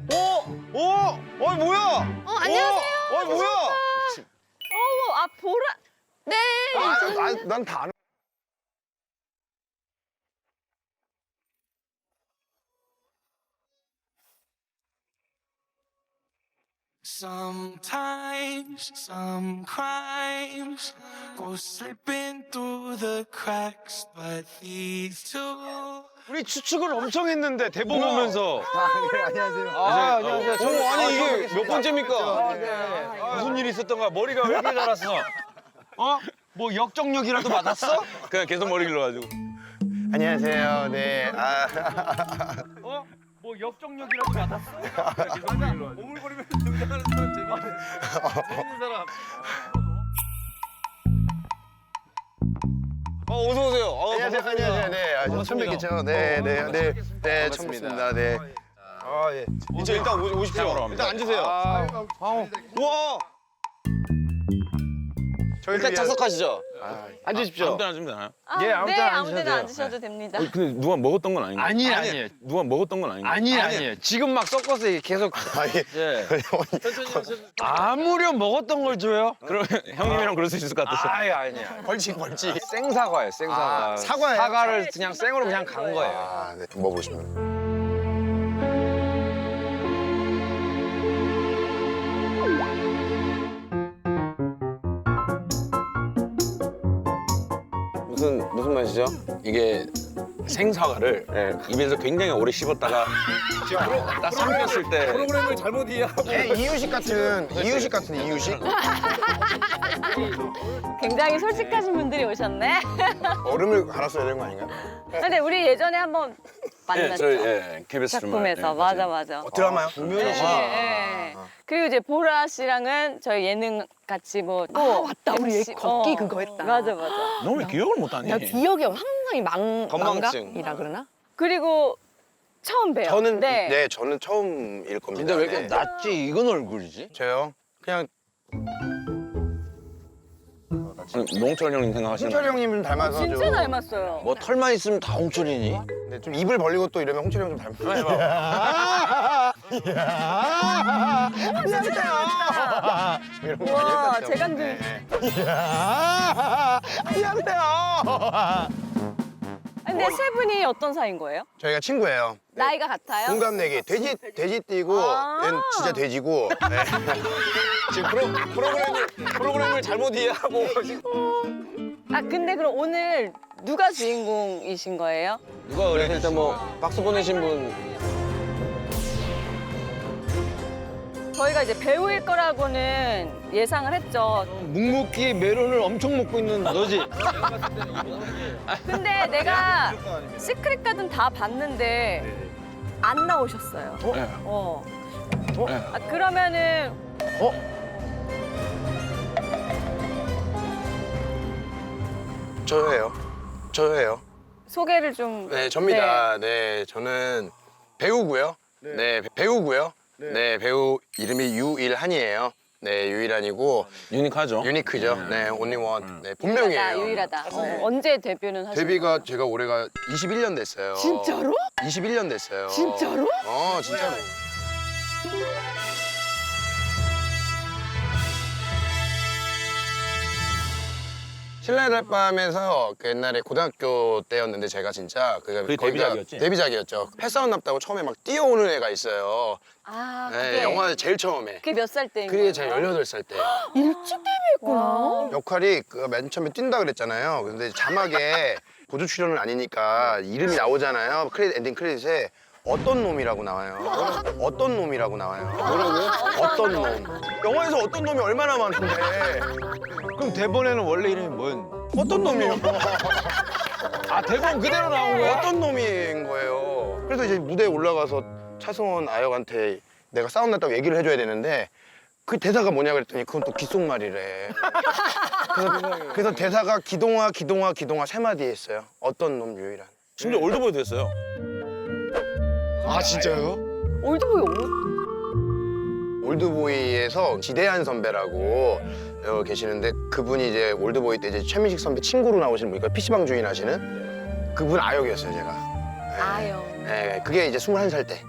뭐야? 안녕하세요. 뭐야? 보라. 네. 난 다 아는. Sometimes some crimes go slipping through the cracks, but these two. 우리 추측을 엄청 했는데 대본 보면서. 안녕하세요. 안녕하세요. 아니 이게 몇 번째입니까? 네. 무슨 일이 있었던 거야? 머리가 왜 이렇게 자랐어? 뭐 역정력이라도 맞았어? 그냥 계속 머리 길러가지고. 안녕하세요. 네. 뭐 역정력이라도 맞았어? 그냥 계속 머리 길러가지고. 오물거리면 등장하는 사람 재밌는 사람. 어서 오세요. 안녕하세요. 네. 처음 뵙겠죠. 네. 처음 뵙습니다. 네. 예. 이제 일단 오십시오. 일단 앉으세요. 우와. 일단 착석하시죠. 앉으십시오. 아무 때나 주면 되나요? 예, 아무 네, 때나 아무 데나 앉으셔도 앉으셔도 됩니다. 근데 누가 먹었던 건 아닌가요? 아니에요. 누가 먹었던 건 아닌가요? 아니에요. 지금 막 섞어서 계속. 예. 아무렴 먹었던 걸 줘요? 그러면 형님이랑 그럴 수 있을 것 같아서. 아니야. 벌칙. 생사과예요, 생사과. 사과예요? 사과를 그냥 생으로 그냥 간 거예요. 네. 먹어보시면. 무슨 맛이죠? 이게 생사과를 입에서 굉장히 오래 씹었다가 딱 삼켰을 때 프로그램을 잘못 이해하고. 이유식 같은 이유식? 굉장히 솔직하신 분들이 오셨네. 얼음을 갈았어야 되는 거 아닌가요? 근데 우리 예전에 한번 만났죠. 저희 KBS 작품에서. 맞아. 드라마요? 네. 그리고 이제 보라 씨랑은 저희 예능 같이 뭐 또 맞다. 우리 MC 걷기 그거 했다. 맞아. 너 왜 기억을 못하니? 나 기억이 항상 이 건망증. 망각이라 그러나? 그리고 처음 봬요. 저는 처음일 겁니다. 근데 왜 이렇게 네. 낫지? 이건 얼굴이지? 저요? 그냥 농철 형님 생각하시는 홍철이 형님 좀 닮아서 진짜 좀. 닮았어요. 뭐 털만 있으면 다 홍철이니? 네, 좀 입을 벌리고 또 이러면 홍철이 형 좀 닮아서. 이런 거 많이 와, 했었죠. 재간들. 근데 세 분이 어떤 사이인 거예요? 저희가 친구예요. 나이가 같아요? 동갑내기. 돼지 띠고 아. 얘는 진짜 돼지고. 네. 지금 프로그램을 잘못 이해하고. 근데 그럼 오늘 누가 주인공이신 거예요? 누가 그래? 일단 뭐 박수 보내신 분. 저희가 이제 배우일 거라고는 예상을 했죠. 묵묵히 메론을 엄청 먹고 있는 너지? 근데 내가 시크릿 가든 다 봤는데 안 나오셨어요. 그러면은 저예요. 소개를 좀. 네, 접니다. 네, 저는 배우고요. 네, 배우고요. 네, 배우 이름이 유일한이에요. 네, 유일한이고 유니크하죠? 유니크죠. 네, only one. 네, 본명이에요. 유일하다. 언제 데뷔는 하셨어요? 데뷔가 제가 올해가 21년 됐어요. 진짜로? 21년 됐어요. 진짜로? 진짜로. 신라의 달밤에서 그 옛날에 고등학교 때였는데 제가 진짜 그게 거기가 데뷔작이었지? 데뷔작이었죠. 패싸움 nap다고 처음에 막 뛰어오는 애가 있어요. 그게, 네, 영화 제일 처음에. 그게 몇 살 때인 그게 거예요? 제가 18살 때. 일찍 데뷔했구나. 역할이 그 맨 처음에 뛴다 그랬잖아요. 근데 자막에 보조 출연은 아니니까 이름이 나오잖아요. 엔딩 크레딧에 어떤 놈이라고 나와요. 어떤 놈이라고 나와요. 뭐라고요? 어떤 놈. 영화에서 어떤 놈이 얼마나 많은데. 그럼 대본에는 원래 이름이 뭐였는데? 어떤 놈이요? 대본 그대로 나온 거야? 어떤 놈인 거예요. 그래서 이제 무대에 올라가서 차승원 아역한테 내가 싸움 났다고 얘기를 해줘야 되는데 그 대사가 뭐냐 그랬더니 그건 또 귓속말이래. 그래서 대사가 기동아 세 마디 했어요. 어떤 놈 유일한. 심지어 올드보이 됐어요. 진짜요? 올드보이 올드보이에서 지대한 선배라고 계시는데 그분이 이제 올드보이 때 이제 최민식 선배 친구로 나오시는 분이니까 PC방 주인 하시는 그분 아역이었어요, 제가. 아역. 네, 그게 이제 21살 때.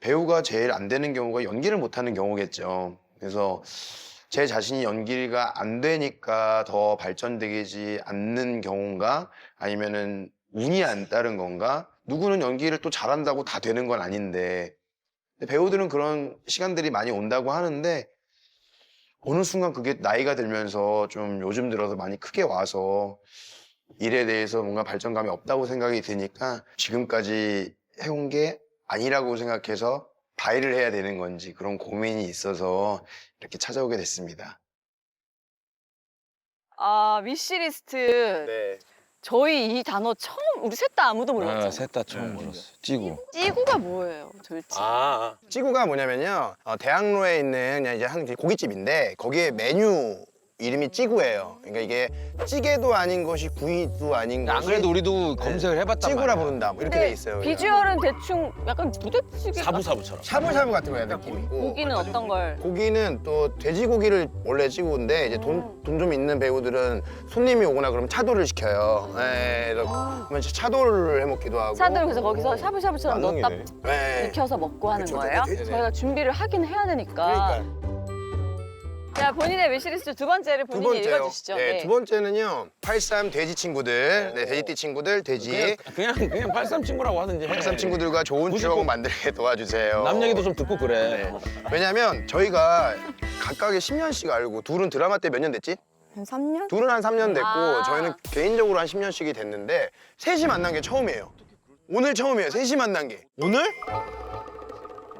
배우가 제일 안 되는 경우가 연기를 못하는 경우겠죠. 그래서 제 자신이 연기가 안 되니까 더 발전되지 않는 경우인가 아니면은 운이 안 따른 건가 누구는 연기를 또 잘한다고 다 되는 건 아닌데 배우들은 그런 시간들이 많이 온다고 하는데 어느 순간 그게 나이가 들면서 좀 요즘 들어서 많이 크게 와서 일에 대해서 뭔가 발전감이 없다고 생각이 드니까 지금까지 해온 게 아니라고 생각해서 바이를 해야 되는 건지 그런 고민이 있어서 이렇게 찾아오게 됐습니다. 아, 위시리스트. 네. 저희 이 단어 처음 우리 셋 다 아무도 몰랐죠. 셋 다 처음 몰랐어. 찌구. 찌구가 뭐예요, 도대체? 찌구가 뭐냐면요. 대학로에 있는 그냥 이제 한 고깃집인데 거기에 메뉴 이름이 찌구예요. 그러니까 이게 찌개도 아닌 것이 구이도 아닌 것이 안 그래도 우리도 검색을 해봤단 찌구라 말이야. 부른다. 뭐 이렇게 돼 있어요. 비주얼은 대충 약간 부대찌개. 사부사부처럼. 샤브샤브 같은 거야 느낌이고. 고기는 어떤 걸? 고기는 또 돼지고기를 원래 찌구인데 이제 돈 좀 있는 배우들은 손님이 오거나 그러면 차돌을 시켜요. 네, 그래서 그러면 차돌을 해 먹기도 하고. 차들 그래서 거기서 샤브샤브처럼 넣었다 네. 익혀서 먹고 하는 그쵸, 거예요? 네네. 저희가 준비를 하긴 해야 되니까. 그러니까 자, 본인의 위시리스트 두 번째를 두 본인이 번째요. 읽어주시죠. 네, 두 번째는요. 83 돼지 친구들, 네, 돼지띠 친구들, 돼지. 그냥 83 친구라고 하든지 해. 83 친구들과 좋은 추억 만들게 도와주세요. 남 얘기도 좀 듣고 그래. 왜냐면 저희가 각각의 10년씩 알고 둘은 드라마 때 몇 년 됐지? 한 3년? 둘은 한 3년 됐고 아. 저희는 개인적으로 한 10년씩이 됐는데 셋이 만난 게 처음이에요. 오늘 처음이에요. 셋이 만난 게. 오늘?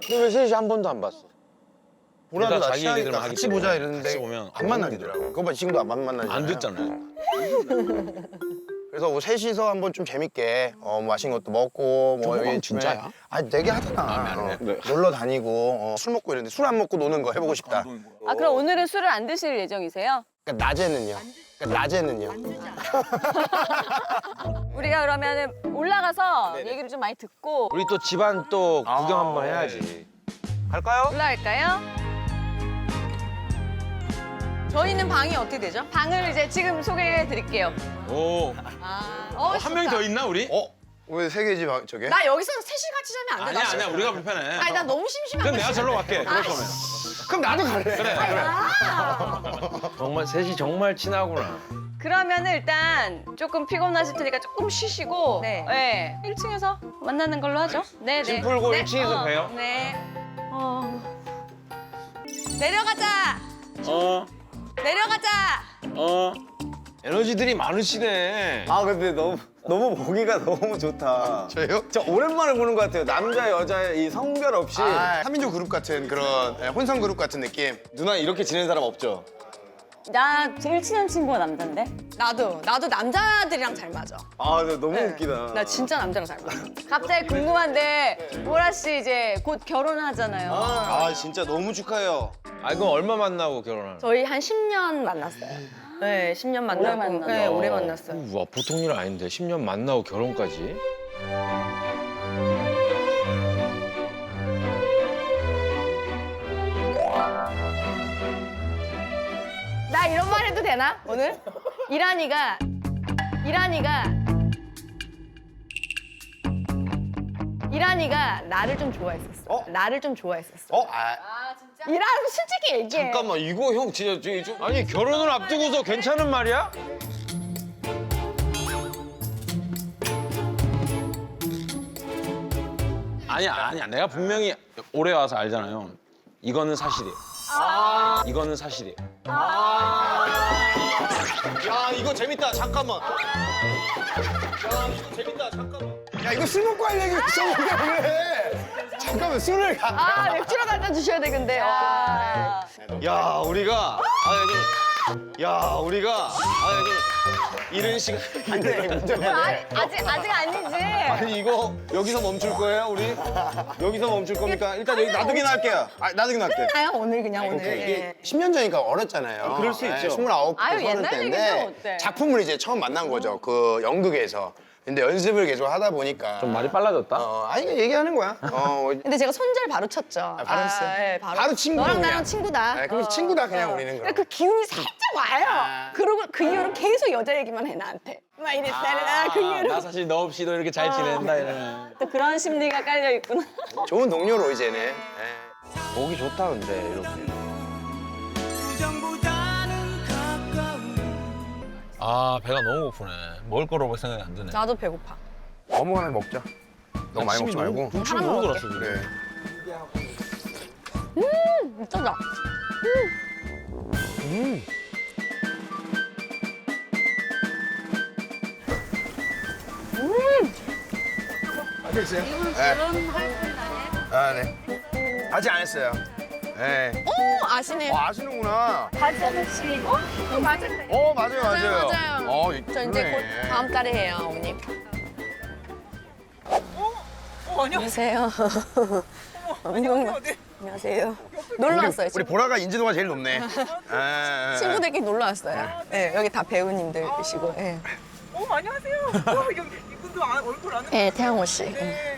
근데 왜 셋이 한 번도 안 봤어? 보라도 그러니까 나 자기 얘기들은 친하니까 하기 같이 때문에 보자 이러는데 같이 보면 안 만나더라고. 그거 봐 지금도 안 만나잖아요. 안 듣잖아요. 그래서 뭐 셋이서 한번 좀 재밌게 뭐 맛있는 것도 먹고 뭐 조금은 여기 진짜야? 아니 되게 하잖아. 놀러 다니고 술 먹고 이러는데 술 안 먹고 노는 거 해보고 싶다. 아, 그럼 오늘은 술을 안 드실 예정이세요? 그러니까 낮에는요. 우리가 그러면은 올라가서 얘기를 좀 많이 듣고 우리 또 집안 또 구경 한번 해야지. 갈까요? 올라갈까요? 저희는 방이 어떻게 되죠? 방을 이제 지금 소개해 드릴게요. 오. 한 명이 더 있나 우리? 왜 세 개지 저게? 나 여기서 셋이 같이 자면 안 돼? 아니야 우리가 불편해. 아니 나 너무 심심해. 그럼 내가 절로 갈게. 그럴 거면. 그럼 나도 갈래. 그래. 정말 셋이 정말 친하구나. 그러면은 일단 조금 피곤하실 테니까 조금 쉬시고 네. 1층에서 만나는 걸로 하죠. 네, 짐 풀고 1층에서 봬요. 네. 내려가자. 내려가자. 에너지들이 많으시네. 아 근데 너무 보기가 너무 좋다. 저요? 진짜 오랜만에 보는 것 같아요. 남자 여자의 이 성별 없이 아, 3인조 그룹 같은 그런 혼성 그룹 같은 느낌. 누나 이렇게 지내는 사람 없죠? 나 제일 친한 친구가 남잔데. 나도 남자들이랑 잘 맞아. 아 근데 너무 웃기다. 나 진짜 남자랑 잘 맞아. 갑자기 궁금한데 보라 씨 이제 곧 결혼하잖아요. 아 진짜 너무 축하해요. 아 그럼 얼마 만나고 결혼하는? 저희 한 10년 만났어요. 네, 10년 만나고. 오래 만났네. 네, 오래 만났어요. 와 보통 일 아닌데 10년 만나고 결혼까지? 나 이런 말 해도 되나? 오늘? 이란이가 나를 좀 좋아했었어. 나를 좀 좋아했었어. 이란 솔직히 얘기해. 잠깐만 이거 형 진짜 아니 결혼을 앞두고서 괜찮은 말이야? 아니야. 내가 분명히 오래 와서 알잖아요. 이거는 사실이에요. 이거는 사실이에요. 야 이거 재밌다. 잠깐만. 야 이거 술 먹고 할 얘기 있었는데 왜? 잠깐만 술을 가. 아, 맥주로 갖다 주셔야 돼, 근데. 야 우리가 이른 시간 안돼 문제네. 아직 아니지. 아니 이거 여기서 멈출 거예요 우리? 여기서 멈출 겁니까? 일단 여기 놔두긴 할게요. 놔두긴 할게. 나요, 오늘 그냥 오늘. 이게 10년 전이니까 어렸잖아요. 그럴 수 있죠. 29, 아유, 30 옛날 얘기죠, 때인데 어때? 작품을 이제 처음 만난 거죠. 그 연극에서. 근데 연습을 계속 하다 보니까 좀 말이 빨라졌다. 아니 그냥 얘기하는 거야. 근데 제가 손절 바로 쳤죠. 바로 했어요? 네, 바로 친구야, 너랑 그냥. 나랑 친구다. 그럼 친구다 그냥 우리는 그럼. 그러니까 그 기운이 살짝 와요. 그러고 그 이후로 계속 여자 얘기만 해 나한테. 막 이랬다는 그 이후로. 나 사실 너 없이도 이렇게 잘 지낸다 이러면. 또 그런 심리가 깔려 있구나. 좋은 동료로 이제는. 예. 보기 좋다 근데 이렇게. 아 배가 너무 고프네. 먹을 거로 생각이 안 드네. 나도 배고파. 어묵 하나 먹자. 너무 많이 먹지 말고. 군침 너무 돌았어 지금. 그래. 미쳤다. 아 네. 아직 안 했어요. 네. 오 아시네. 아시는구나. 박찬호 씨. 맞아요. 맞아요. 맞아요. 저 이제 그러네. 곧 다음 달에 해요, 어머님. 안녕하세요. 안녕하세요. 놀러 왔어요. 우리 보라가 인지도가 제일 높네. 친구들끼리 놀러 왔어요. 네, 여기 다 배우님들이시고. 네. 안녕하세요. 이분도 얼굴 아는 네, 태양호 씨. 네.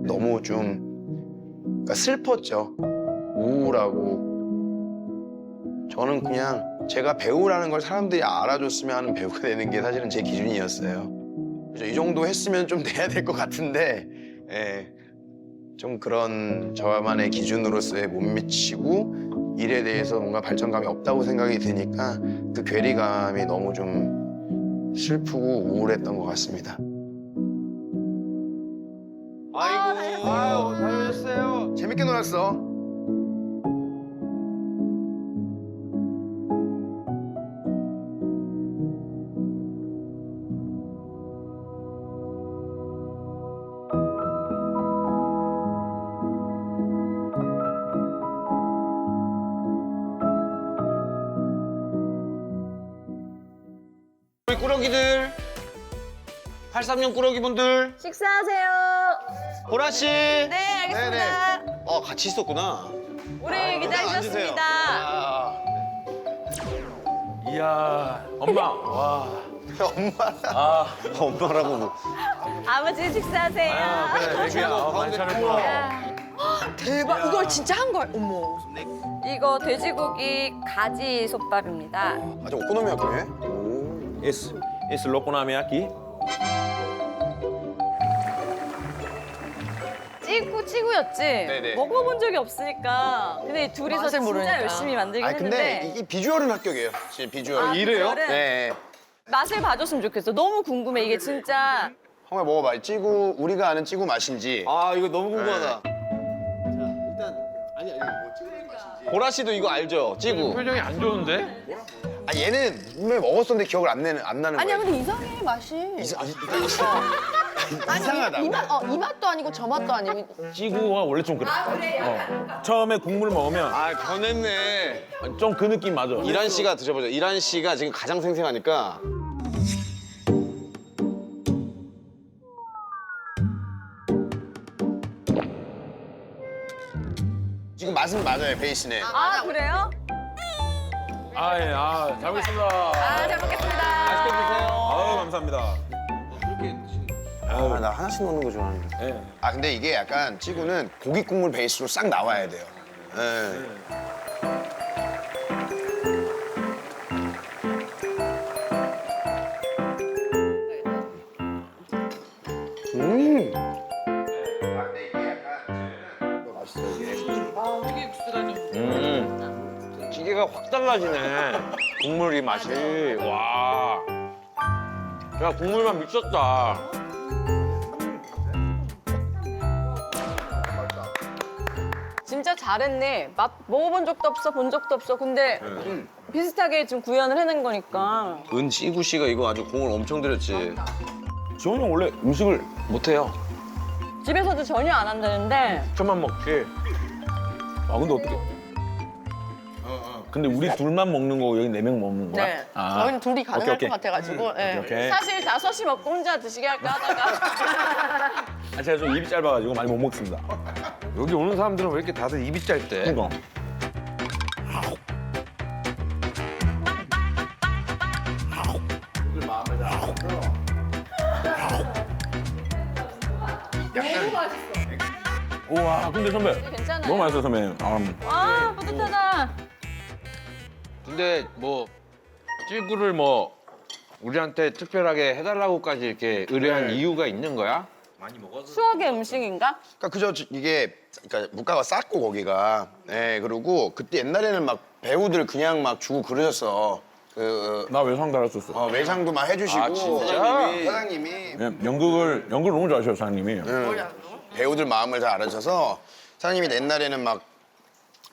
너무 좀 그러니까 슬펐죠. 우울하고. 저는 그냥 제가 배우라는 걸 사람들이 알아줬으면 하는 배우가 되는 게 사실은 제 기준이었어요. 그죠? 이 정도 했으면 좀 돼야 될 것 같은데 예, 좀 그런 저만의 기준으로서의 못 미치고 일에 대해서 뭔가 발전감이 없다고 생각이 드니까 그 괴리감이 너무 좀 슬프고 우울했던 것 같습니다. 아이고 잘 오셨어요. 재밌게 놀았어. 우리 꾸러기들 83년 꾸러기 분들 식사하세요. 보라 씨. 네, 알겠습니다. 같이 있었구나. 오래 기다리셨습니다. 이야 엄마 와. 엄마라고 뭐. 아버지 식사하세요. 그래 애기야 많이 차렸구나. 대박. 이걸 진짜 한 거야. 어머. 이거 돼지고기 가지 솥밥입니다. 아주 오코노미야끼네. It's 로코나미야키. 찌구였지? 네네. 먹어본 적이 없으니까. 근데 둘이서 맛을 진짜 모르니까. 열심히 만들긴 아니 근데 했는데 이 비주얼은 합격이에요. 진짜 비주얼. 이래요? 네. 맛을 봐줬으면 좋겠어. 너무 궁금해. 이게 진짜 한번 먹어봐. 찌구 우리가 아는 찌구 맛인지. 아 이거 너무 궁금하다. 보라 씨도 이거 알죠? 찌구. 표정이 안 좋은데? 얘는 분명히 먹었었는데 기억을 안 나는 아니야, 거야. 근데 이상해, 맛이. 이상하다. 이 맛도 아니고 저 맛도 아니고. 찌구가 원래 좀 그래. 처음에 국물 먹으면 변했네. 좀 그 느낌 맞아. 이란 씨가 드셔보죠. 이란 씨가 지금 가장 생생하니까. 지금 맛은 맞아요. 베이스네. 아 그래요? 잘 먹겠습니다. 잘 먹겠습니다. 맛있게 드세요. 아유 감사합니다. 나 하나씩 먹는 거 좋아하는데. 예. 근데 이게 약간 찌구는 고기 국물 베이스로 싹 나와야 돼요. 네. 찌개가 확 달라지네. 국물이 맛이. 와. 야 국물만 미쳤다. 진짜 잘했네. 맛 먹어본 적도 없어, 본 적도 없어. 근데 비슷하게 좀 구현을 해낸 거니까. 찌구 씨가 이거 아주 공을 엄청 들였지. 지원이 형 원래 음식을 못해요. 집에서도 전혀 안 한다는데 저만 먹지. 근데 어떻게? 근데 우리 둘만 먹는 거고 여기 4명 먹는 거야? 네. 저희는 둘이 가능할 오케이. 것 같아가지고. 네. 오케이. 사실 5시 먹고 혼자 드시게 할까 하다가 제가 좀 입이 짧아가지고 많이 못 먹습니다. 여기 오는 사람들은 왜 이렇게 다들 입이 짧대? 우와, 근데 선배 괜찮아요. 너무 맛있어 선배. 아, 뿌듯하다. 근데 뭐 찔구를 뭐 우리한테 특별하게 해달라고까지 이렇게 의뢰한 이유가 있는 거야? 추억의 음식인가? 그러니까 이게 그러니까 물가가 쌌고 거기가. 예, 그리고 그때 옛날에는 막 배우들 그냥 막 주고 그러셨어. 그 나 외상 달았었어. 외상도 막 해주시고. 아, 진짜? 사장님이 연극을 너무 좋아하셔요 사장님이. 배우들 마음을 잘 알아셔서 사장님이 옛날에는 막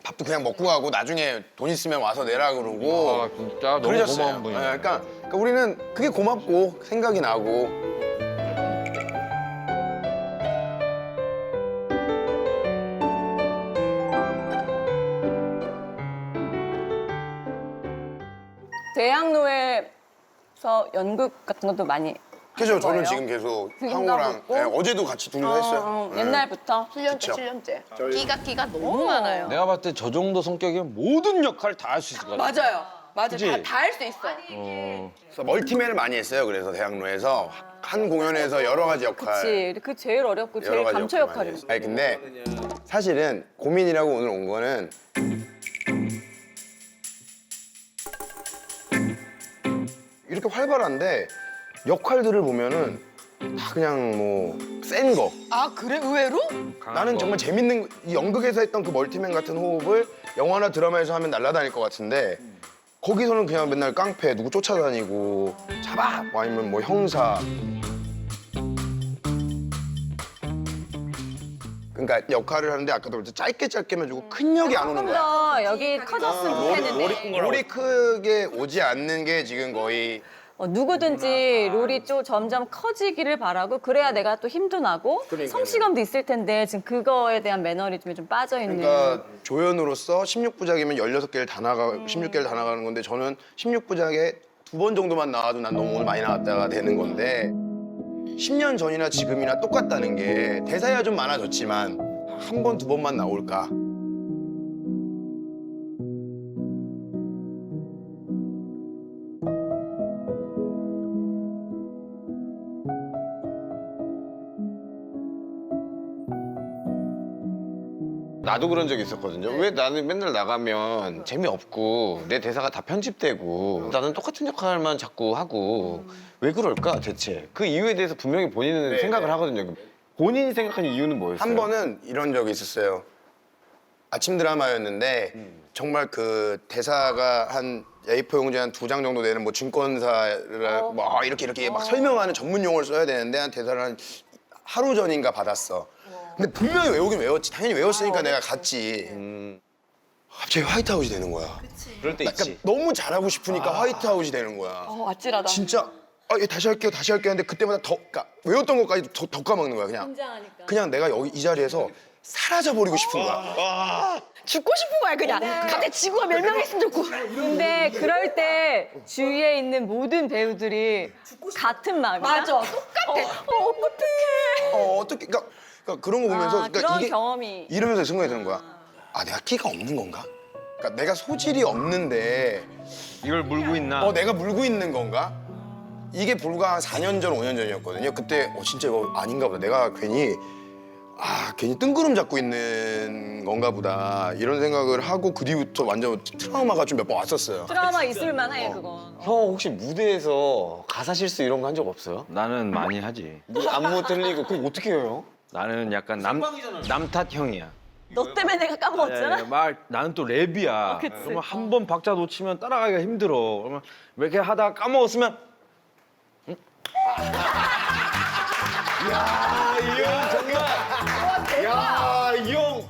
밥도 그냥 먹고 가고 나중에 돈 있으면 와서 내라 그러고. 아 진짜 너무 그러셨어요. 고마운 분이네. 예, 그러니까 우리는 그게 고맙고 생각이 나고. 대학로에서 연극 같은 것도 많이 그죠? 저는 거예요? 지금 계속 지금 황호랑 가고 있고? 예, 어제도 같이 둘이서 했어요. 예. 옛날부터 7년째, 그쵸. 7년째. 끼가 너무 많아요. 내가 봤을 때 저 정도 성격이면 모든 역할을 다 할 수 있을 것 같아. 맞아요. 맞아. 그치? 다 할 수 있어. 그래서 멀티맨을 많이 했어요. 그래서 대학로에서 한 공연에서 여러 가지 역할. 그치. 그 제일 어렵고 여러 제일 가지 감초 역할 많이 역할입니다. 했어요. 아니 근데 사실은 고민이라고 오늘 온 거는 이렇게 활발한데 역할들을 보면은 다 그냥 뭐 센 거. 아, 그래? 의외로? 나는 정말 재밌는 이 연극에서 했던 그 멀티맨 같은 호흡을 영화나 드라마에서 하면 날아다닐 것 같은데 거기서는 그냥 맨날 깡패 누구 쫓아다니고 잡아 뭐 아니면 뭐 형사. 그러니까 역할을 하는데 아까도 그랬듯이 짧게만 주고 큰 역이 안 오는 조금 거야. 더 여기 커졌으면 좋겠는데 롤이 크게 오지 않는 게 지금 거의 누구든지 롤이 좀 점점 커지기를 바라고 그래야 내가 또 힘도 나고 성취감도 있을 텐데 지금 그거에 대한 매너리즘이 좀 빠져있는 그러니까 조연으로서 16부작이면 16개를 다 나가 16개를 다 나가는 건데 저는 16부작에 2번 정도만 나와도 난 너무 오늘 많이 나왔다가 되는 건데 10년 전이나 지금이나 똑같다는 게 대사야 좀 많아졌지만 한 번, 2번만 나올까? 나도 그런 적이 있었거든요. 왜 나는 맨날 나가면 재미없고 내 대사가 다 편집되고 나는 똑같은 역할만 자꾸 하고 왜 그럴까 대체? 그 이유에 대해서 분명히 본인은 생각을 하거든요. 본인이 생각하는 이유는 뭐였어요? 한 번은 이런 적이 있었어요. 아침 드라마였는데 정말 그 대사가 한 A4 용지 한 2장 정도 되는 뭐 증권사를 뭐 이렇게 막 설명하는 전문 용어를 써야 되는데 한 대사를 한 하루 전인가 받았어. 근데 분명히 외우긴 외웠지. 당연히 외웠으니까 내가 갔지. 갑자기 화이트아웃이 되는 거야. 그럴 때 그러니까 있지. 너무 잘하고 싶으니까 화이트아웃이 되는 거야. 아찔하다. 진짜 얘 다시 할게요 하는데 그때마다 더 그러니까 외웠던 것까지 더 까먹는 거야 그냥. 그냥 내가 여기 이 자리에서 사라져버리고 싶은 거야. 죽고 싶은 거야, 그냥. 갑자기 지구가 멸망했으면 좋고. 근데 그럴 때 주위에 있는 모든 배우들이 같은 마음이야. 맞아. 똑같아. 어떡해. 어떻게 그러니까 그런 거 보면서 그러니까 그런 이게 경험이 이러면서 생각이 드는 거야. 아 내가 끼가 없는 건가? 그러니까 내가 소질이 없는데 이걸 물고 있나? 내가 물고 있는 건가? 이게 불과 한 4년 전, 5년 전이었거든요. 그때 진짜 이거 아닌가 보다. 내가 괜히 뜬구름 잡고 있는 건가 보다. 이런 생각을 하고 그 뒤부터 완전 트라우마가 좀 몇 번 왔었어요. 드라마 있을 만해 그건. 형 혹시 무대에서 가사 실수 이런 거 한 적 없어요? 나는 많이 하지. 안무 틀리고 그럼 어떻게 해요? 나는 약간 남 탓형이야. 너 때문에 내가 까먹었잖아. 나는 또 랩이야. 그치. 그러면 한 번 박자 놓치면 따라가기가 힘들어. 그러면 왜 이렇게 하다가 까먹었으면 야이형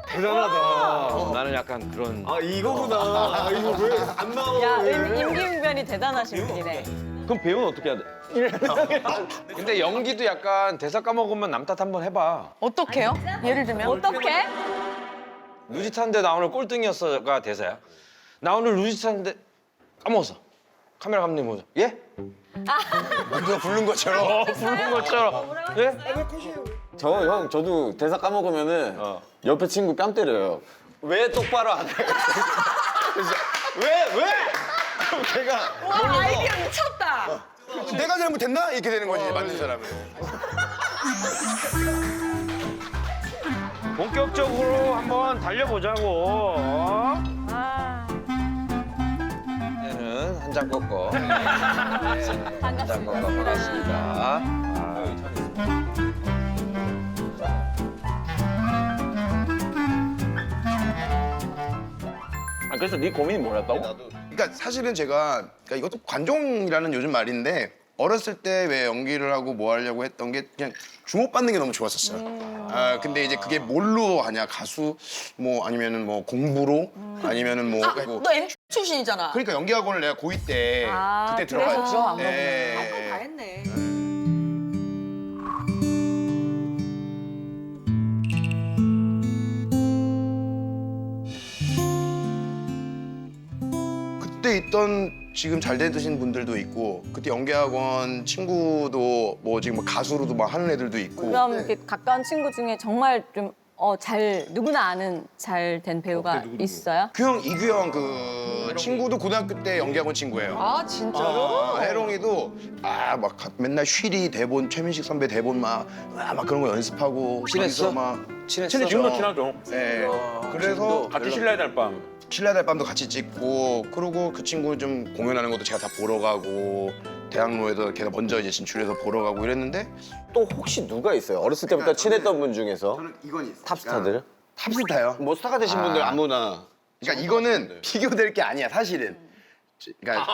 대단하다. 나는 약간 그런. 이거구나. 이거 왜 안 나와? 야 임기응변이 대단하신 분이네. 그럼 배우는 어떻게 해야 돼? 근데 연기도 약간 대사 까먹으면 남 탓 한번 해봐. 어떡해요? 예를 들면? 어떻게? 루지타인데 나 오늘 꼴등이었어가 대사야. 나 오늘 루지타인데 까먹었어. 카메라 감독님 보자. 예? 누가 부른 것처럼. 부른 것처럼. 예? 저도 대사 까먹으면은 옆에 친구 뺨 때려요. 왜 똑바로 안 해? 그래서 왜? 그럼 걔가 와 아이디어 미쳤다. 내가 잘못했나? 이렇게 되는 거지, 맞는 사람은. 본격적으로 한번 달려보자고. 이제는 한 장 꺾어. 한 장 꺾어 보겠습니다. 그래서 네 고민이 뭐였다고? 그러니까 사실은 제가 그러니까 이것도 관종이라는 요즘 말인데 어렸을 때 왜 연기를 하고 뭐 하려고 했던 게 그냥 주목받는 게 너무 좋았었어요. 아 근데 이제 그게 뭘로 하냐 가수 뭐 아니면은 뭐 공부로 아니면은 뭐 그리고 너 M 출신이잖아. 그러니까 연기학원을 내가 고2 때 아, 그때 그래서 들어갔지. 들어간 거구나. 예. 다 했네. 그때 있던 지금 잘 되신 분들도 있고 그때 연기학원 친구도 뭐 지금 뭐 가수로도 막 하는 애들도 있고 그럼 이렇게 가까운 친구 중에 정말 좀 누구나 아는 잘 된 배우가 있어요? 규형 이규형 그 친구도 고등학교 때 연기학원 친구예요. 아 진짜로? 해롱이도 막 맨날 쉬리 대본 최민식 선배 대본 막 그런 거 연습하고 친했어? 거기서 막 친했어? 친했죠. 지금도 친하죠. 예. 그래서 같이 신라의 달밤. 신라의 달밤도 같이 찍고 그리고 그 친구 좀 공연하는 것도 제가 다 보러 가고 대학로에서 걔가 먼저 이제 진출해서 보러 가고 이랬는데 또 혹시 누가 있어요? 어렸을 때부터 친했던 분 중에서 이건 있어요. 탑스타들? 탑스타요. 뭐 스타가 되신 분들 아무나. 그러니까 이거는 비교될 게 아니야 사실은. 그러니까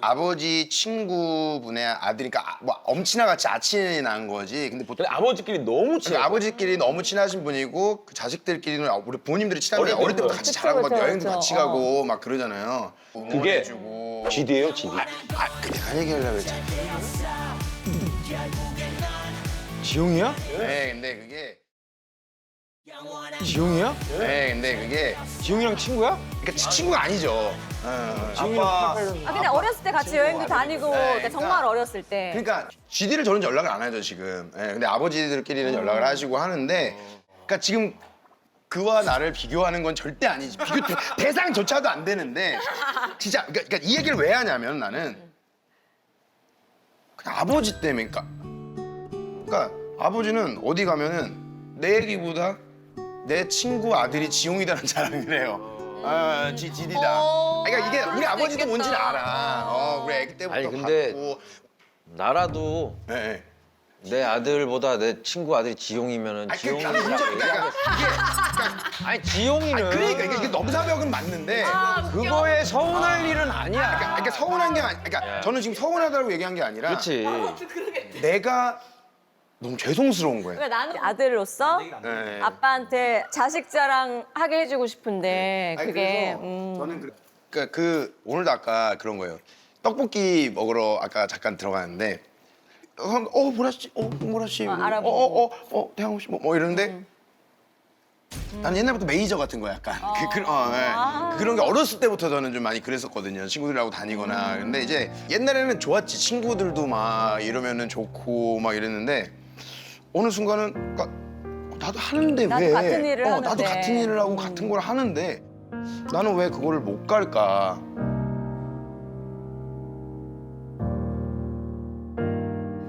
아버지 친구분의 아들이니까 뭐 엄친아 같이 아친이 난 거지. 근데 보통 근데 아버지끼리 너무 친해. 아버지끼리 너무 친하신 분이고 그 자식들끼리는 우리 부모님들이 친한데 어릴 어릴 때부터 같이 그쵸, 자라고 막 그쵸, 여행도 그쵸. 같이 가고 막 그러잖아요. 그게 응원해주고. GD예요, GD. 내가 얘기하려고 했잖아. 지용이야? 네, 근데 그게 지용이야? 네, 근데 그게 지용이랑 친구야? 그러니까 친구가 아니죠. 아빠. 근데 어렸을 때 같이 여행도 다니고 그러니까 정말 어렸을 때. 그러니까 GD를 저는 연락을 안 하죠 지금. 예, 근데 아버지들끼리는 연락을 하시고 하는데, 그러니까 지금 그와 나를 비교하는 건 절대 아니지. 대상조차도 안 되는데, 진짜 그러니까 이 얘기를 왜 하냐면 나는 그냥 아버지 때문에, 그러니까 아버지는 어디 가면은 내 얘기보다 내 친구 아들이 지용이다는 자랑을 해요. GD다. 그러니까 이게 우리 아버지도 뭔지는 알아. 우리 애기 때부터 아니, 근데 봤고. 나라도 네. 내 아들보다 내 친구 아들이 지용이면은 나는 지용이라고 문제, 얘기하겠어. 아니 지용이는 그러니까 이게 넘사벽은 맞는데 그거에 서운할 일은 아니야. 그러니까 서운한 게 그러니까 저는 지금 서운하다고 얘기한 게 아니라 그렇지. 내가 너무 죄송스러운 거예요. 그러니까 나는 아들로서 네. 아빠한테 자식 자랑하게 해주고 싶은데 아니, 그게 그래서 저는 그러니까 오늘도 아까 그런 거예요. 떡볶이 먹으러 아까 잠깐 들어가는데 보라 씨, 봉보라 씨, 알아보고. 태양호 씨 뭐 이러는데 나는 옛날부터 메이저 같은 거야 약간 그런 게 어렸을 때부터 저는 좀 많이 그랬었거든요. 친구들하고 다니거나. 근데 이제 옛날에는 좋았지. 친구들도 막 이러면은 좋고 막 이랬는데 어느 순간은 그러니까 나도 하는데 나도 왜 같은 일을 나도 하는데. 같은 일을 하고 같은 걸 하는데 나는 왜 그거를 못 갈까?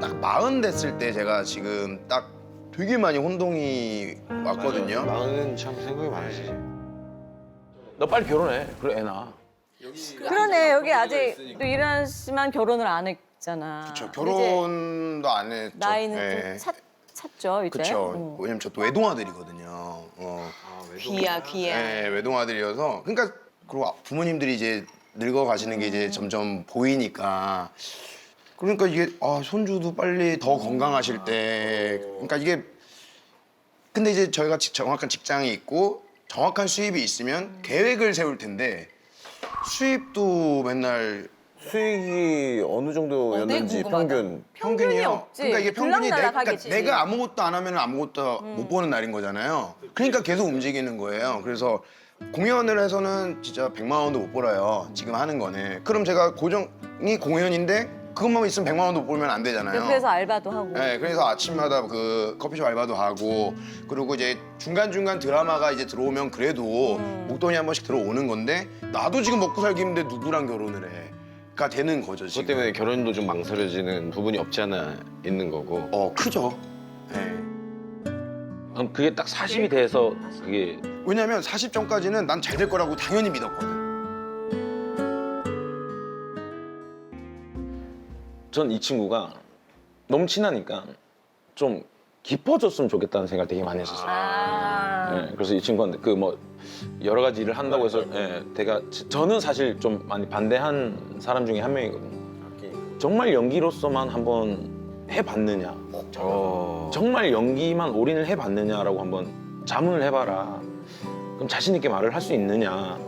딱 40 됐을 때 제가 지금 딱 되게 많이 혼동이 왔거든요. 나는 참 생각이 많으시지. 너 빨리 결혼해. 그래 애 낳아. 그러네 여기 아직 또 일하시만 결혼을 안 했잖아. 저 근데 이제 결혼도 안 했죠. 나이는 네. 좀 찼죠 이제. 그렇죠. 왜냐면 저 또 외동아들이거든요. 귀야 귀야. 네, 외동아들이어서 그러니까 그리고 부모님들이 이제 늙어 가시는 게 이제 점점 보이니까 그러니까 이게 손주도 빨리 더 건강하실 때 그러니까 이게 근데 이제 저희가 정확한 직장이 있고 정확한 수입이 있으면 계획을 세울 텐데 수입도 맨날 수익이 어느 정도였는지 궁금하다. 평균. 평균이 없지. 그러니까 이게 평균이 들락날락하겠지. 내가 아무것도 안 하면 아무것도 못 보는 날인 거잖아요. 그러니까 계속 움직이는 거예요. 그래서 공연을 해서는 진짜 100만 원도 못 벌어요. 지금 하는 거네. 그럼 제가 고정이 공연인데 그것만 있으면 100만 원도 못 벌면 안 되잖아요. 옆에서 알바도 하고. 네, 그래서 아침마다 그 커피숍 알바도 하고 그리고 이제 중간중간 드라마가 이제 들어오면 그래도 목돈이 한 번씩 들어오는 건데 나도 지금 먹고 살기 힘든데 누구랑 결혼을 해? 가 되는 거죠, 그것 지금. 때문에 결혼도 좀 망설여지는 부분이 없지 않아 있는 거고. 크죠. 네. 그럼 그게 딱 40이 돼서 그게 왜냐면 40 전까지는 난 잘 될 거라고 당연히 믿었거든. 전 이 친구가 너무 친하니까 좀 깊어졌으면 좋겠다는 생각을 되게 많이 했었어요. 예, 그래서 이 친구한테 그 뭐 여러 가지 일을 한다고 해서 저는 사실 좀 많이 반대한 사람 중에 한 명이거든요. 정말 연기로서만 한번 해봤느냐, 정말 연기만 올인을 해봤느냐라고 한번 자문을 해봐라. 그럼 자신 있게 말을 할 수 있느냐.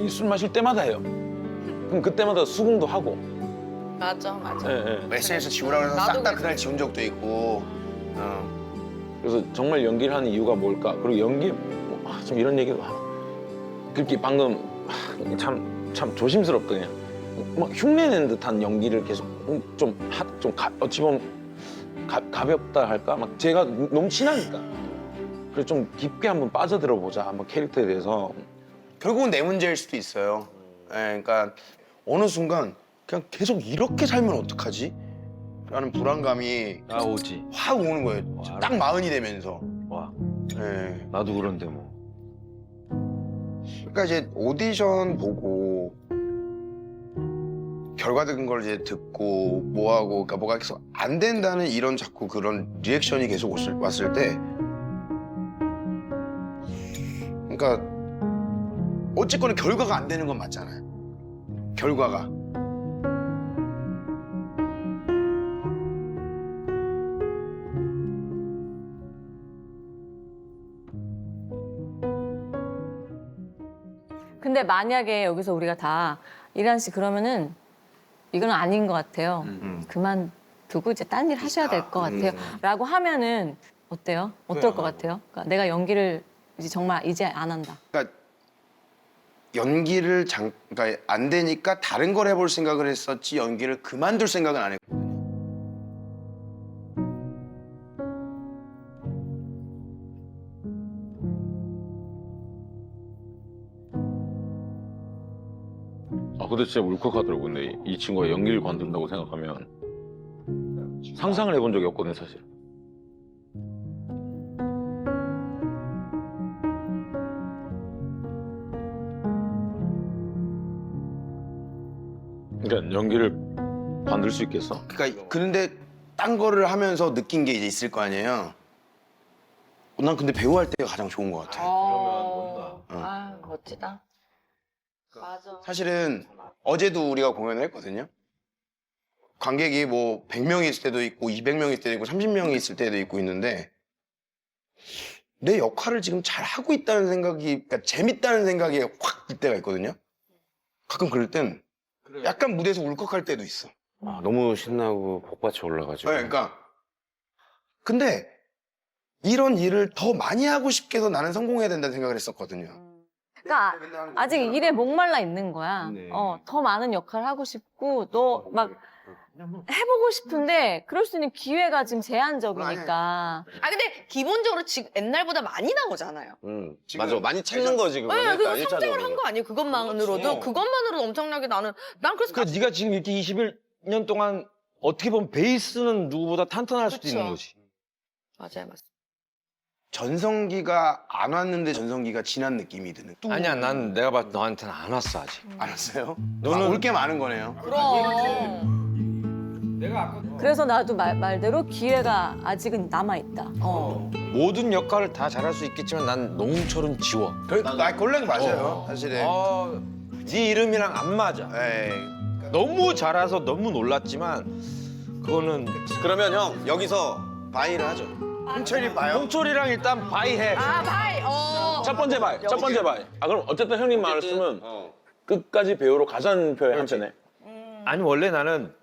이 술 마실 때마다 해요. 그럼 그때마다 수긍도 하고. 맞아. 예, 예. SNS 지우라고 해서 싹 다 그날 지운 적도 있고. 그래서 정말 연기를 하는 이유가 뭘까? 그리고 연기 좀 이런 얘기도 그렇게 방금 참 조심스럽더냐. 막 흉내낸 듯한 연기를 계속 어찌 보면 가볍다 할까? 막 제가 너무 친하니까. 그래서 좀 깊게 한번 빠져들어 보자. 한번 캐릭터에 대해서. 결국은 내 문제일 수도 있어요. 그러니까 어느 순간 그냥 계속 이렇게 살면 어떡하지? 라는 불안감이 오지. 확 오는 거예요. 딱 40이 되면서. 와. 예. 나도 그런데 뭐. 그러니까 이제 오디션 보고 결과 든 걸 이제 듣고 뭐하고 그러니까 뭐가 계속 안 된다는 이런 자꾸 그런 리액션이 계속 왔을 때 그러니까 어쨌거나 결과가 안 되는 건 맞잖아요. 결과가. 근데 만약에 여기서 우리가 다 이란 씨 그러면은 이건 아닌 것 같아요. 그만두고 이제 딴 일 하셔야 될 것 같아요. 라고 하면은 어때요? 어떨 것 같아요? 그러니까 내가 연기를 이제 정말 이제 안 한다. 그러니까 연기를 그러니까 안 되니까 다른 걸 해볼 생각을 했었지 연기를 그만둘 생각은 안 했거든요. 근데 진짜 울컥하더라고. 근데 이 친구가 연기를 관둔다고 생각하면 상상을 해본 적이 없거든 사실. 그러니까 연기를 관둘 수 있겠어? 그러니까 근데 딴 거를 하면서 느낀 게 이제 있을 거 아니에요. 난 근데 배우할 때가 가장 좋은 것 같아. 아 멋지다. 맞아. 사실은 어제도 우리가 공연을 했거든요. 관객이 뭐 100명이 있을 때도 있고 200명이 있을 때도 있고 30명이 있을 때도 있고 있는데 내 역할을 지금 잘 하고 있다는 생각이 그러니까 재밌다는 생각이 확 들 때가 있거든요. 가끔 그럴 땐 약간 무대에서 울컥할 때도 있어. 너무 신나고 복받쳐 올라가지고. 네, 그러니까 근데 이런 일을 더 많이 하고 싶게 해서 나는 성공해야 된다는 생각을 했었거든요. 그러니까 아직 일에 목말라 있는 거야. 네. 더 많은 역할을 하고 싶고 또 막 해보고 싶은데 그럴 수 있는 기회가 지금 제한적이니까. 아 근데 기본적으로 지금 옛날보다 많이 나오잖아요. 맞아. 많이 찾는 거지 그거. 네, 그래서 성장을 한 거 아니에요? 그것만으로도 그것만으로도 엄청나게 난 그래서 그 네가 지금 이렇게 21년 동안 어떻게 보면 베이스는 누구보다 탄탄할 수도 있는 거지. 맞아요. 전성기가 안 왔는데 전성기가 지난 느낌이 드는. 아니야, 난 내가 봤을 때 너한테는 안 왔어 아직. 알았어요? 너는- 올 게 많은 거네요. 그럼. 그래서 나도 말대로 기회가 아직은 남아 있다. 모든 역할을 다 잘할 수 있겠지만 난 농철은 지워. 원래는 맞아요, 사실은. 네 이름이랑 안 맞아. 에이. 너무 잘해서 너무 놀랐지만 그거는 그러면 형 여기서 바이를 하죠. 홍철이 봐요? 홍철이랑 일단 바이해. 아 바이. 첫 번째 바이. 첫 번째 바이. 아 그럼 어쨌든 형님 말씀은 끝까지 배우러 가자는 표현 한편에. 아니 원래 나는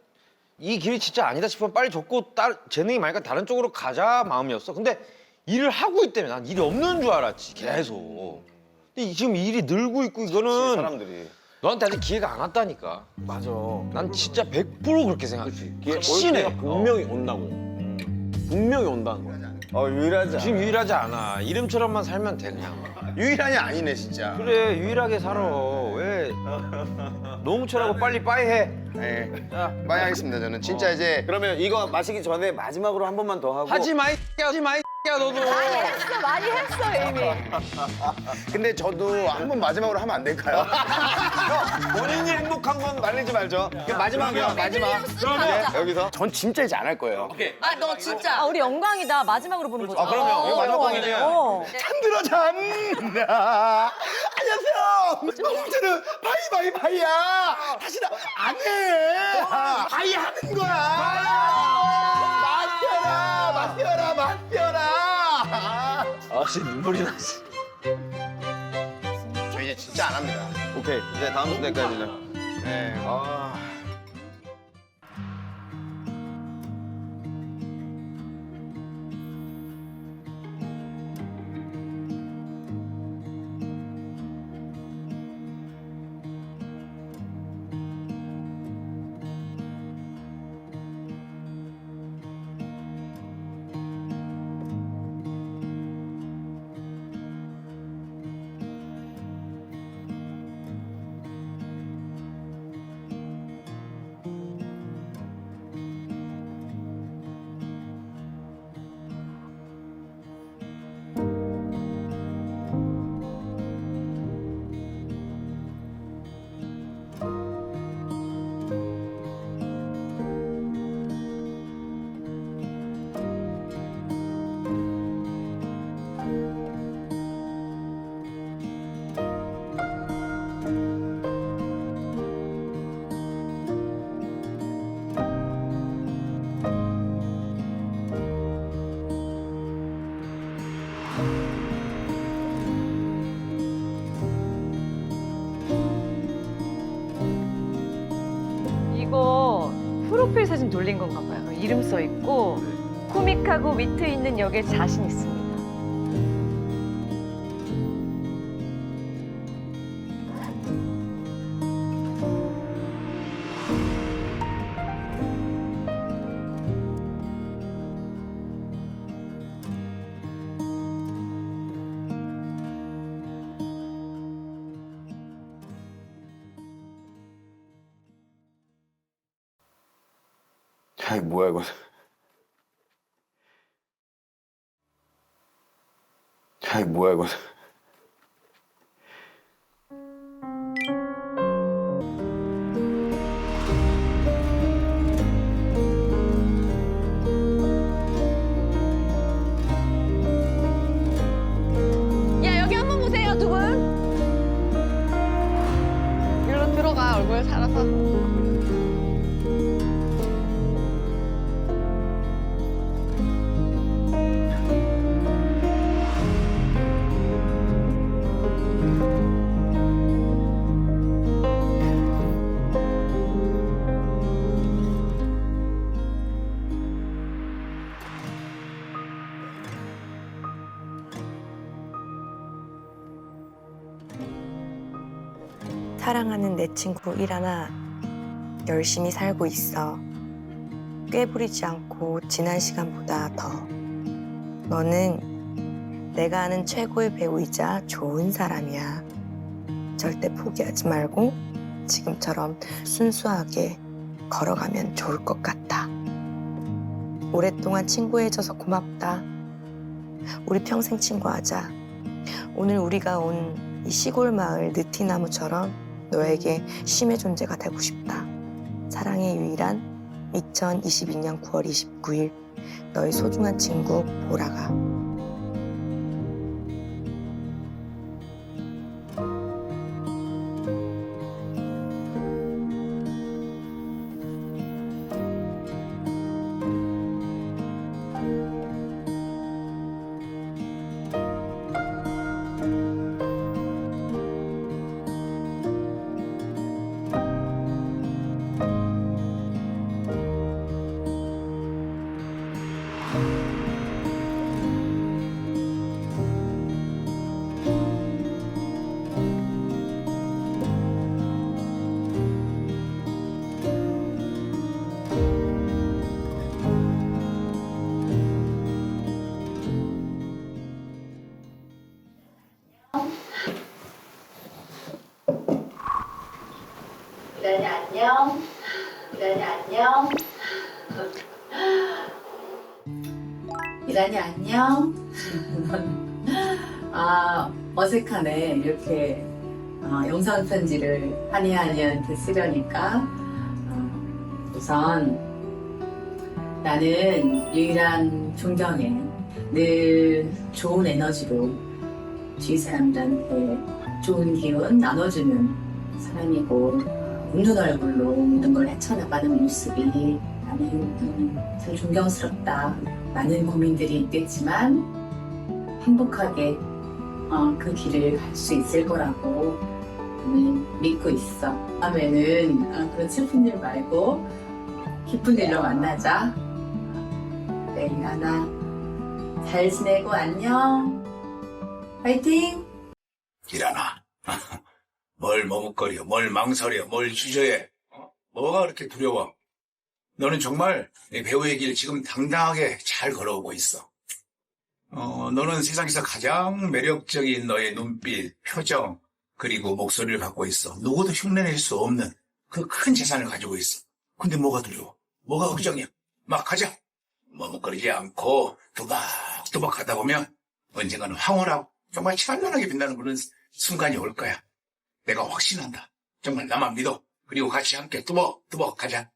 이 길이 진짜 아니다 싶으면 빨리 접고 재능이 많으니까 다른 쪽으로 가자 마음이었어. 근데 일을 하고 있다며 난 일이 없는 줄 알았지 계속. 근데 지금 일이 늘고 있고 이거는 사람들이. 너한테 아직 기회가 안 왔다니까. 맞아. 난 진짜 100% 그렇게 생각해. 확신해. 확신해. 분명히 온다고. 분명히 온다는 거야. 유일하지. 지금 유일하지 않아. 이름처럼만 살면 돼 그냥. 유일한이 아니네 진짜. 그래 유일하게 살아. 왜 노홍철하고 빨리 빠이해. 네. 자 많이 하겠습니다 저는. 진짜 이제 그러면 이거 마시기 전에 마지막으로 한 번만 더 하고. 하지 마 하지 마 너도. 했어 많이 했어 이미. 근데 저도 한 번 마지막으로 하면 안 될까요? 본인이 행복한 건 말리지 말죠. 마지막이야 마지막. 그러면 여기서. 전 진짜 이제 안 할 거예요. 아 너 진짜. 아, 우리 영광이다. 마지막으로 보는 거죠. 그럼요. 이거 마지막 공이네. 찬들어 잔. 안녕하세요. 홍철은 바이바이바이야. 다시 안 해. 바이 하는 거야. 맡겨라. 아씨 눈물이 났어. 저 이제 진짜 안 합니다. 오케이. 이제 다음 순대까지는. 네. 아. 이거 프로필 사진 돌린 건가 봐요. 이름 써 있고 코믹하고 위트 있는 역에 자신 있습니다. 야, 이거 뭐야 이거. 야, 이거 뭐야 이거. 야 여기 한번 보세요 두 분. 일로 들어가 얼굴 살아서. 사랑하는 내 친구 일하나 열심히 살고 있어. 꾀부리지 않고 지난 시간보다 더. 너는 내가 아는 최고의 배우이자 좋은 사람이야. 절대 포기하지 말고 지금처럼 순수하게 걸어가면 좋을 것 같아. 오랫동안 친구해줘서 고맙다. 우리 평생 친구하자. 오늘 우리가 온 이 시골 마을 느티나무처럼 너에게 심의 존재가 되고 싶다. 사랑의 유일한 2022년 9월 29일 너의 소중한 친구 보라가. 이란이 안녕. 이란이 안녕. 이란이 안녕. 아, 어색하네. 이렇게 영상 편지를 한이한이한테 쓰려니까. 우선 나는 유일한 존경해. 늘 좋은 에너지로 주위 사람들한테 좋은 기운 나눠주는 사람이고, 웃는 얼굴로 모든 걸 헤쳐나가는 모습이 나는 참 존경스럽다. 많은 고민들이 있겠지만 행복하게 그 길을 갈 수 있을 거라고 믿고 있어. 다음에는 그런 슬픈 일 말고 기쁜 일로 만나자. 네, 이란아. 잘 지내고 안녕. 파이팅! 이란아, 뭘 머뭇거려, 뭘 망설여, 뭘 주저해. 뭐가 그렇게 두려워? 너는 정말 배우의 길 지금 당당하게 잘 걸어오고 있어. 너는 세상에서 가장 매력적인 너의 눈빛, 표정, 그리고 목소리를 갖고 있어. 누구도 흉내낼 수 없는 그 큰 재산을 가지고 있어. 근데 뭐가 두려워? 뭐가 걱정이야? 막 가자. 머뭇거리지 않고 두박두박 하다 보면 언젠가는 황홀하고 정말 찬란하게 빛나는 그런 순간이 올 거야. 내가 확신한다. 정말 나만 믿어. 그리고 같이 함께 뚜벅뚜벅 가자.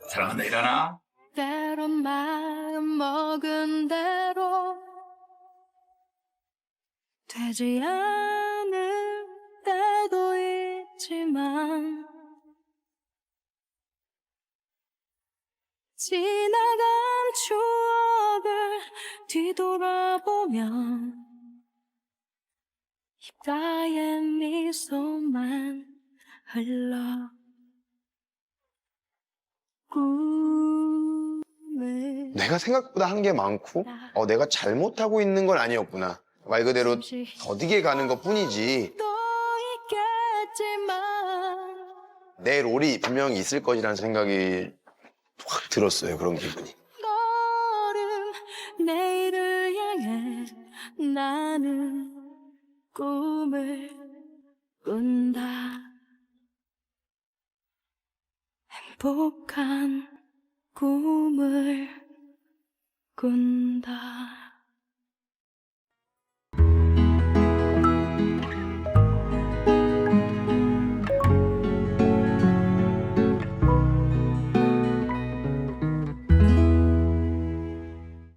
사랑한다, 일어나. 때로 마음 먹은 대로 되지 않을 때도 있지만 지나간 추억을 뒤돌아보면 입가에 미소만 흘러 내가 생각보다 한 게 많고 내가 잘못하고 있는 건 아니었구나. 말 그대로 더디게 가는 것 뿐이지 내 롤이 분명히 있을 것이라는 생각이 확 들었어요. 그런 기분이. 내일을 향해 나는 꿈을 꾼다. 행복한 꿈을 꾼다.